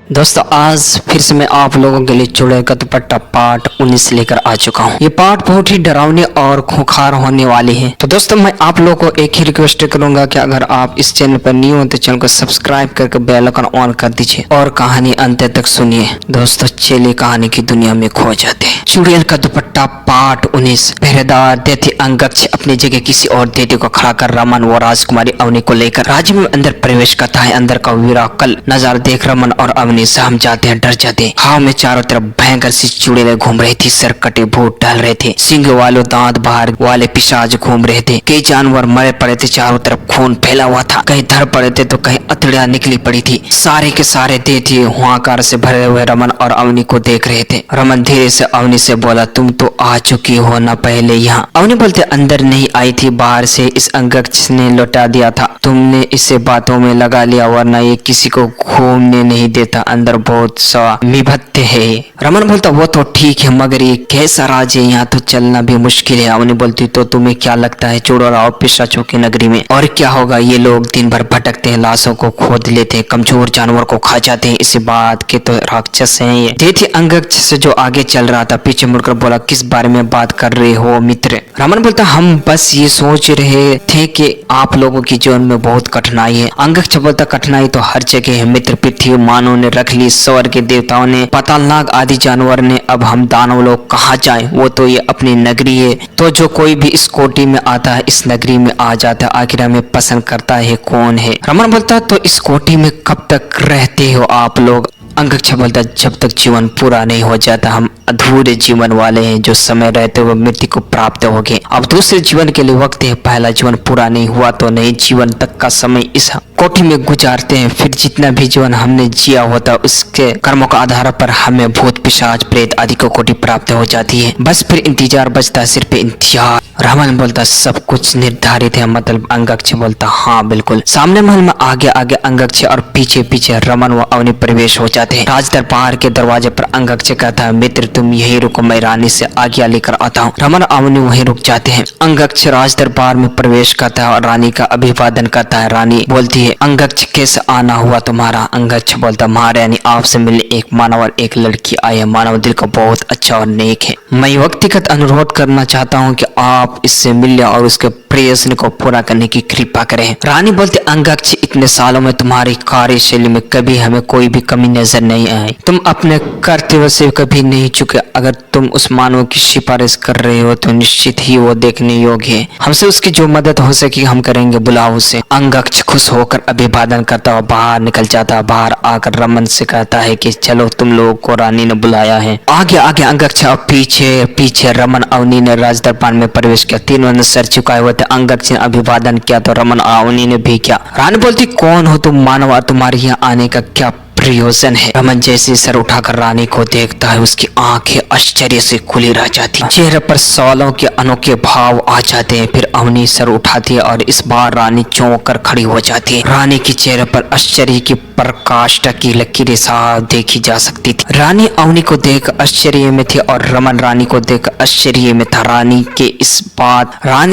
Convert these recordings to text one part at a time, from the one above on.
दोस्तों आज फिर से मैं आप लोगों के लिए चुड़ैल का दुपट्टा पार्ट 19 लेकर आ चुका हूँ। ये पार्ट बहुत ही डरावने और खूंखार होने वाली है। तो दोस्तों मैं आप लोगों को एक ही रिक्वेस्ट करूंगा कि अगर आप इस चैनल पर न्यू हो तो चैनल को सब्सक्राइब करके बेल आइकन ऑन कर दीजिए और कहानी अंत तक सुनिए। दोस्तों चलिए कहानी की दुनिया में खो जाते हैं। चुड़ैल का दुपट्टा पार्ट 19। पहरेदार दैत्य अंगक्ष अपनी जगह किसी और दैत्य को खड़ा कर रमन व राजकुमारी अवनी को लेकर राज्य में अंदर प्रवेश करता है। अंदर का विराकल नजारा देख रमन और अवनी सहम जाते हैं, डर जाते हैं। हवा में चारों तरफ भयंकर सी चुड़ैलें घूम रही थी। सर कटे भूत टहल रहे थे। सिंह वाले दांत बाहर वाले पिशाच घूम रहे थे। कई जानवर मरे पड़े थे। चारों तरफ खून फैला हुआ था। कहीं धर पड़े थे तो कहीं अतड़ियां निकली पड़ी थी। सारे के सारे दैत्य हुंकार से भरे हुए रमन और अवनी को देख रहे थे। रमन धीरे से अवनी से बोला, तुम तो आ चुकी हो ना पहले यहाँ। अवनी बोलते, अंदर नहीं आई थी, बाहर से इस अंगक्ष ने लौटा दिया था। तुमने इसे बातों में लगा लिया, वरना ये किसी को घूमने नहीं देता। अंदर बहुत सा विभत्य है। रमन बोलता, वो तो ठीक है, मगर ये कैसा राज है, यहाँ तो चलना भी मुश्किल है। अवनी बोलती, तो तुम्हें क्या लगता है चुड़ैल और पिशाचों की नगरी में और क्या होगा? ये लोग दिन भर भटकते हैं, लाशों को खोद लेते हैं, कमजोर जानवर को खा जाते हैं। इसी बात के तो राक्षस हैं ये। दैत्य अंगक्ष से जो आगे चल रहा था पीछे मुड़कर बोला, किस बारे में बात कर रहे हो मित्र? रमन बोलता, हम बस ये सोच रहे थे कि आप लोगों की जीवन में बहुत कठिनाई है। अंगक्ष बोलता, कठिनाई तो हर जगह है मित्र। पृथ्वी मानव ने रख ली, स्वर्ग के देवताओं ने, पातालनाग आदि जानवर ने, अब हम दानव लोग कहाँ जाएं? वो तो ये अपनी नगरी है। तो जो कोई भी इस कोटि में आता है इस नगरी में आ जाता है। आखिर हमें पसंद करता है कौन है? रमन बोलता, तो इस कोटि में कब तक रहते हो आप लोग? अंगक्ष बोलता, जब तक जीवन पूरा नहीं हो जाता। हम अधूरे जीवन वाले हैं, जो समय रहते हुए मृत्यु को प्राप्त होंगे। अब दूसरे जीवन के लिए वक्त है। पहला जीवन पूरा नहीं हुआ तो नए जीवन तक का समय इस कोठि में गुजारते हैं। फिर जितना भी जीवन हमने जिया होता उसके कर्मों का आधार पर हमें भूत पिशाच प्रेत आदि को कोटि प्राप्त हो जाती है। बस फिर इंतजार बचता है, सिर्फ इंतजार। रमन बोलता, सब कुछ निर्धारित है मतलब? अंगक्ष बोलता, हाँ बिल्कुल। सामने महल में आगे आगे अंगक्ष और पीछे पीछे रमन व अवनी प्रवेश हो जाते हैं। राज दरबार के दरवाजे पर अंगक्ष कहता है, मित्र तुम यही रुको, मैं रानी से आज्ञा लेकर आता हूँ। रमन और अवनी वहीं रुक जाते हैं। अंगक्ष राज दरबार में प्रवेश करता है और रानी का अभिवादन करता है। रानी बोलती है, अंगक्ष कैसे आना हुआ तुम्हारा? अंगक्ष बोलता, महारानी आपसे मिलने एक मानव और एक लड़की आए हैं। मानव दिल का बहुत अच्छा और नेक है। मैं व्यक्तिगत अनुरोध करना चाहता हूँ कि आप इससे मिलिए और उसके प्रयत्न को पूरा करने की कृपा करें। रानी बोलती, अंगक्ष इतने सालों में तुम्हारी कार्यशैली में कभी हमें कोई भी कमी नजर नहीं आई। तुम अपने कर्तव्य से कभी नहीं चुके। अगर तुम उस मानव की सिफारिश कर रहे हो तो निश्चित ही वो देखने योग्य है। हमसे उसकी जो मदद हो सके हम करेंगे, बुलाओ उसे। अंगक्ष खुश होकर अभिवादन करता हुआ बाहर निकल जाता। बाहर आकर रमन से कहता है कि चलो तुम लोगों को रानी ने बुलाया है। आगे आगे अंगक्ष और पीछे पीछे रमन अवनी ने राज दरबार में प्रवेश किया। तीनों ने सर झुकाए हुए थे। अंगक्ष ने अभिवादन किया तो रमन और अवनी ने भी किया। रानी बोलती, कौन हो तुम मानव और तुम्हारे यहाँ आने का क्या प्रयोजन है? रमन जैसे सर उठाकर रानी को देखता है उसकी आंखें आश्चर्य से खुली रह जाती। चेहरे पर सवालों के अनोखे भाव आ जाते हैं। फिर अवनी सर उठाती है और इस बार रानी चौंक कर खड़ी हो जाती है। रानी के चेहरे पर आश्चर्य की प्रकाष्ठा की लकीरें साफ देखी जा सकती थी। रानी अवनी को देख आश्चर्य में थी और रमन रानी को देख आश्चर्य में था। रानी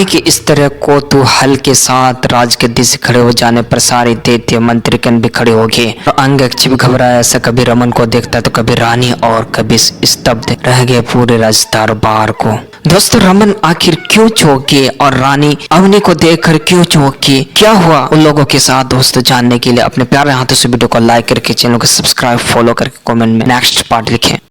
के इस तरह कौतूहल के साथ राजगद्दी से खड़े हो जाने पर सारे दैत्य मंत्रिगण भी खड़े हो गए। अंगक्ष भी घबराया सा कभी रमन को देखता तो कभी रानी और कभी स्तब्ध रह गए पूरे राज दरबार को। दोस्तों रमन आखिर क्यों चौंक गए और रानी अवनी को देखकर क्यों चौंक गए? क्या हुआ उन लोगों के साथ? दोस्तों जानने के लिए अपने प्यारे हाथों से वीडियो को लाइक करके चैनल को सब्सक्राइब फॉलो करके कमेंट में नेक्स्ट पार्ट लिखें।